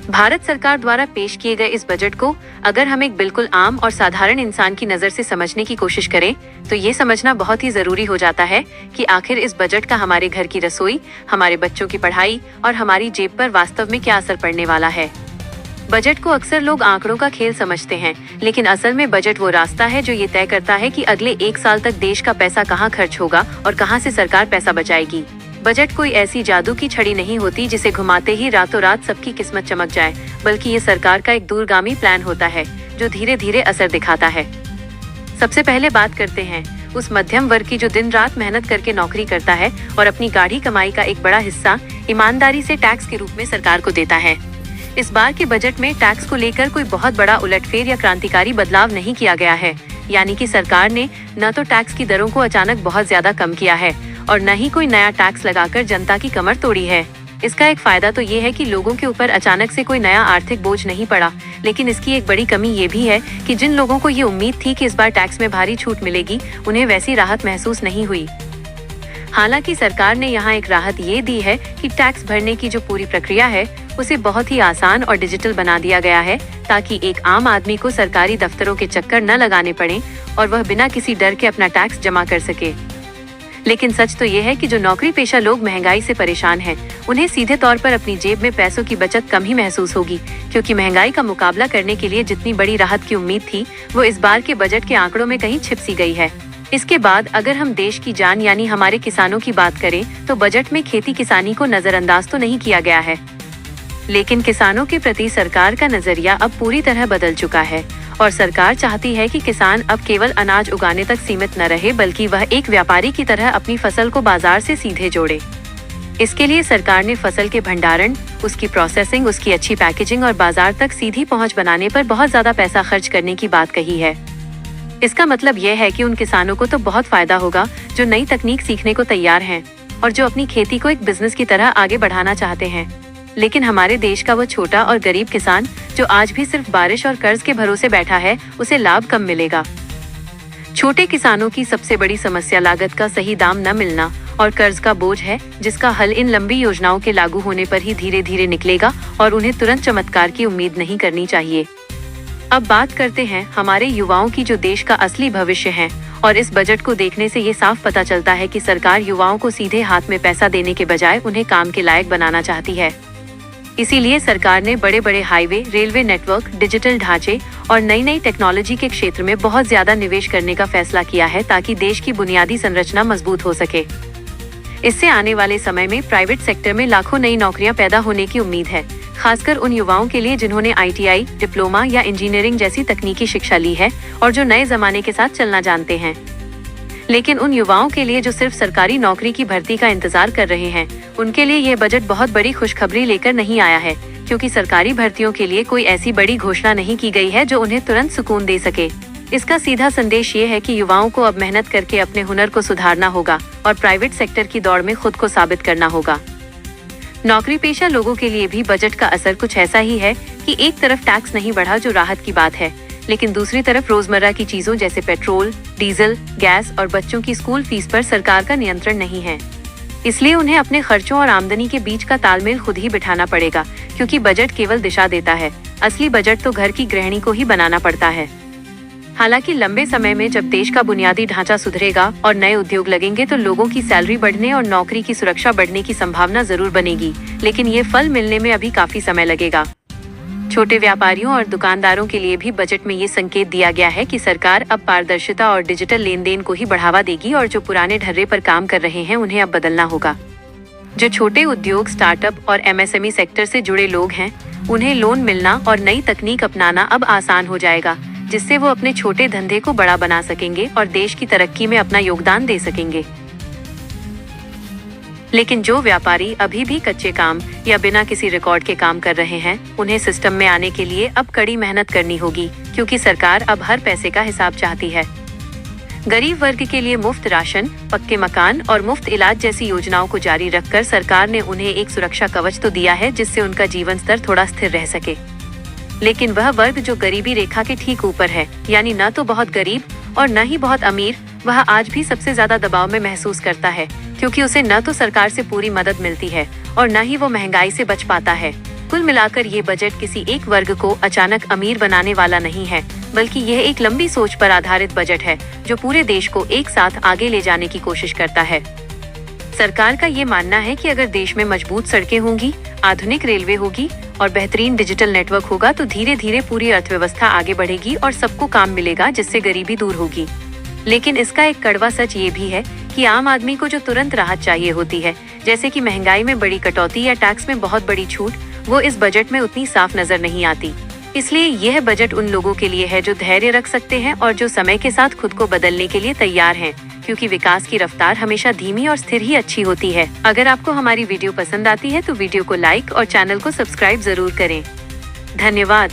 भारत सरकार द्वारा पेश किए गए इस बजट को अगर हम एक बिल्कुल आम और साधारण इंसान की नजर से समझने की कोशिश करें तो ये समझना बहुत ही जरूरी हो जाता है कि आखिर इस बजट का हमारे घर की रसोई, हमारे बच्चों की पढ़ाई और हमारी जेब पर वास्तव में क्या असर पड़ने वाला है। बजट को अक्सर लोग आंकड़ों का खेल समझते हैं, लेकिन असल में बजट वो रास्ता है जो ये तय करता है कि अगले 1 साल तक देश का पैसा कहाँ खर्च होगा और कहाँ से सरकार पैसा बचाएगी। बजट कोई ऐसी जादू की छड़ी नहीं होती जिसे घुमाते ही रातों रात सबकी किस्मत चमक जाए, बल्कि ये सरकार का एक दूरगामी प्लान होता है जो धीरे धीरे असर दिखाता है। सबसे पहले बात करते हैं उस मध्यम वर्ग की जो दिन रात मेहनत करके नौकरी करता है और अपनी गाढ़ी कमाई का एक बड़ा हिस्सा ईमानदारी से टैक्स के रूप में सरकार को देता है। इस बार के बजट में टैक्स को लेकर कोई बहुत बड़ा उलटफेर या क्रांतिकारी बदलाव नहीं किया गया है, यानी कि सरकार ने न तो टैक्स की दरों को अचानक बहुत ज्यादा कम किया है और न ही कोई नया टैक्स लगाकर जनता की कमर तोड़ी है। इसका एक फायदा तो ये है कि लोगों के ऊपर अचानक से कोई नया आर्थिक बोझ नहीं पड़ा, लेकिन इसकी एक बड़ी कमी ये भी है कि जिन लोगों को ये उम्मीद थी कि इस बार टैक्स में भारी छूट मिलेगी, उन्हें वैसी राहत महसूस नहीं हुई। हालांकि सरकार ने यहाँ एक राहत ये दी है कि टैक्स भरने की जो पूरी प्रक्रिया है उसे बहुत ही आसान और डिजिटल बना दिया गया है, ताकि एक आम आदमी को सरकारी दफ्तरों के चक्कर न लगाने पड़े और वह बिना किसी डर के अपना टैक्स जमा कर सके। लेकिन सच तो ये है कि जो नौकरी पेशा लोग महंगाई से परेशान हैं, उन्हें सीधे तौर पर अपनी जेब में पैसों की बचत कम ही महसूस होगी, क्योंकि महंगाई का मुकाबला करने के लिए जितनी बड़ी राहत की उम्मीद थी वो इस बार के बजट के आंकड़ों में कहीं छिप सी गई है। इसके बाद अगर हम देश की जान यानी हमारे किसानों की बात करें तो बजट में खेती किसानी को नजरअंदाज तो नहीं किया गया है, लेकिन किसानों के प्रति सरकार का नजरिया अब पूरी तरह बदल चुका है और सरकार चाहती है कि किसान अब केवल अनाज उगाने तक सीमित न रहे, बल्कि वह एक व्यापारी की तरह अपनी फसल को बाजार से सीधे जोड़े। इसके लिए सरकार ने फसल के भंडारण, उसकी प्रोसेसिंग, उसकी अच्छी पैकेजिंग और बाजार तक सीधी पहुंच बनाने पर बहुत ज्यादा पैसा खर्च करने की बात कही है। इसका मतलब यह है कि उन किसानों को तो बहुत फायदा होगा जो नई तकनीक सीखने को तैयार हैं और जो अपनी खेती को एक बिजनेस की तरह आगे बढ़ाना चाहते हैं। लेकिन हमारे देश का वो छोटा और गरीब किसान जो आज भी सिर्फ बारिश और कर्ज के भरोसे बैठा है, उसे लाभ कम मिलेगा। छोटे किसानों की सबसे बड़ी समस्या लागत का सही दाम न मिलना और कर्ज का बोझ है, जिसका हल इन लंबी योजनाओं के लागू होने पर ही धीरे धीरे निकलेगा और उन्हें तुरंत चमत्कार की उम्मीद नहीं करनी चाहिए। अब बात करते हैं हमारे युवाओं की जो देश का असली भविष्य है, और इस बजट को देखने से ये साफ पता चलता है कि सरकार युवाओं को सीधे हाथ में पैसा देने के बजाय उन्हें काम के लायक बनाना चाहती है। इसीलिए सरकार ने बड़े बड़े हाईवे, रेलवे नेटवर्क, डिजिटल ढांचे और नई नई टेक्नोलॉजी के क्षेत्र में बहुत ज्यादा निवेश करने का फैसला किया है, ताकि देश की बुनियादी संरचना मजबूत हो सके। इससे आने वाले समय में प्राइवेट सेक्टर में लाखों नई नौकरियां पैदा होने की उम्मीद है, खासकर उन युवाओं के लिए जिन्होंने ITI, डिप्लोमा या इंजीनियरिंग जैसी तकनीकी शिक्षा ली है और जो नए जमाने के साथ चलना जानते हैं। लेकिन उन युवाओं के लिए जो सिर्फ सरकारी नौकरी की भर्ती का इंतजार कर रहे हैं, उनके लिए यह बजट बहुत बड़ी खुशखबरी लेकर नहीं आया है, क्योंकि सरकारी भर्तियों के लिए कोई ऐसी बड़ी घोषणा नहीं की गई है जो उन्हें तुरंत सुकून दे सके। इसका सीधा संदेश ये है कि युवाओं को अब मेहनत करके अपने हुनर को सुधारना होगा और प्राइवेट सेक्टर की दौड़ में खुद को साबित करना होगा। नौकरी पेशा लोगों के लिए भी बजट का असर कुछ ऐसा ही है कि एक तरफ टैक्स नहीं बढ़ा जो राहत की बात है, लेकिन दूसरी तरफ रोजमर्रा की चीजों जैसे पेट्रोल, डीजल, गैस और बच्चों की स्कूल फीस पर सरकार का नियंत्रण नहीं है। इसलिए उन्हें अपने खर्चों और आमदनी के बीच का तालमेल खुद ही बिठाना पड़ेगा, क्योंकि बजट केवल दिशा देता है, असली बजट तो घर की गृहिणी को ही बनाना पड़ता है। हालांकि लंबे समय में जब देश का बुनियादी ढांचा सुधरेगा और नए उद्योग लगेंगे तो लोगों की सैलरी बढ़ने और नौकरी की सुरक्षा बढ़ने की संभावना जरूर बनेगी, लेकिन ये फल मिलने में अभी काफी समय लगेगा। छोटे व्यापारियों और दुकानदारों के लिए भी बजट में ये संकेत दिया गया है कि सरकार अब पारदर्शिता और डिजिटल लेन देन को ही बढ़ावा देगी और जो पुराने ढर्रे पर काम कर रहे हैं उन्हें अब बदलना होगा। जो छोटे उद्योग, स्टार्टअप और MSME सेक्टर से जुड़े लोग हैं, उन्हें लोन मिलना और नई तकनीक अपनाना अब आसान हो जाएगा, जिससे वो अपने छोटे धंधे को बड़ा बना सकेंगे और देश की तरक्की में अपना योगदान दे सकेंगे। लेकिन जो व्यापारी अभी भी कच्चे काम या बिना किसी रिकॉर्ड के काम कर रहे हैं, उन्हें सिस्टम में आने के लिए अब कड़ी मेहनत करनी होगी, क्योंकि सरकार अब हर पैसे का हिसाब चाहती है। गरीब वर्ग के लिए मुफ्त राशन, पक्के मकान और मुफ्त इलाज जैसी योजनाओं को जारी रखकर सरकार ने उन्हें एक सुरक्षा कवच तो दिया है, जिससे उनका जीवन स्तर थोड़ा स्थिर रह सके। लेकिन वह वर्ग जो गरीबी रेखा के ठीक ऊपर है, यानी न तो बहुत गरीब और न ही बहुत अमीर, वह आज भी सबसे ज्यादा दबाव में महसूस करता है, क्योंकि उसे न तो सरकार से पूरी मदद मिलती है और न ही वो महंगाई से बच पाता है। कुल मिलाकर ये बजट किसी एक वर्ग को अचानक अमीर बनाने वाला नहीं है, बल्कि यह एक लंबी सोच पर आधारित बजट है जो पूरे देश को एक साथ आगे ले जाने की कोशिश करता है। सरकार का ये मानना है कि अगर देश में मजबूत सड़कें होंगी, आधुनिक रेलवे होगी और बेहतरीन डिजिटल नेटवर्क होगा तो धीरे धीरे पूरी अर्थव्यवस्था आगे बढ़ेगी और सबको काम मिलेगा, जिससे गरीबी दूर होगी। लेकिन इसका एक कड़वा सच ये भी है कि आम आदमी को जो तुरंत राहत चाहिए होती है, जैसे कि महंगाई में बड़ी कटौती या टैक्स में बहुत बड़ी छूट, वो इस बजट में उतनी साफ नजर नहीं आती। इसलिए यह बजट उन लोगों के लिए है जो धैर्य रख सकते हैं और जो समय के साथ खुद को बदलने के लिए तैयार हैं, क्योंकि विकास की रफ्तार हमेशा धीमी और स्थिर ही अच्छी होती है। अगर आपको हमारी वीडियो पसंद आती है तो वीडियो को लाइक और चैनल को सब्सक्राइब जरूर करें। धन्यवाद।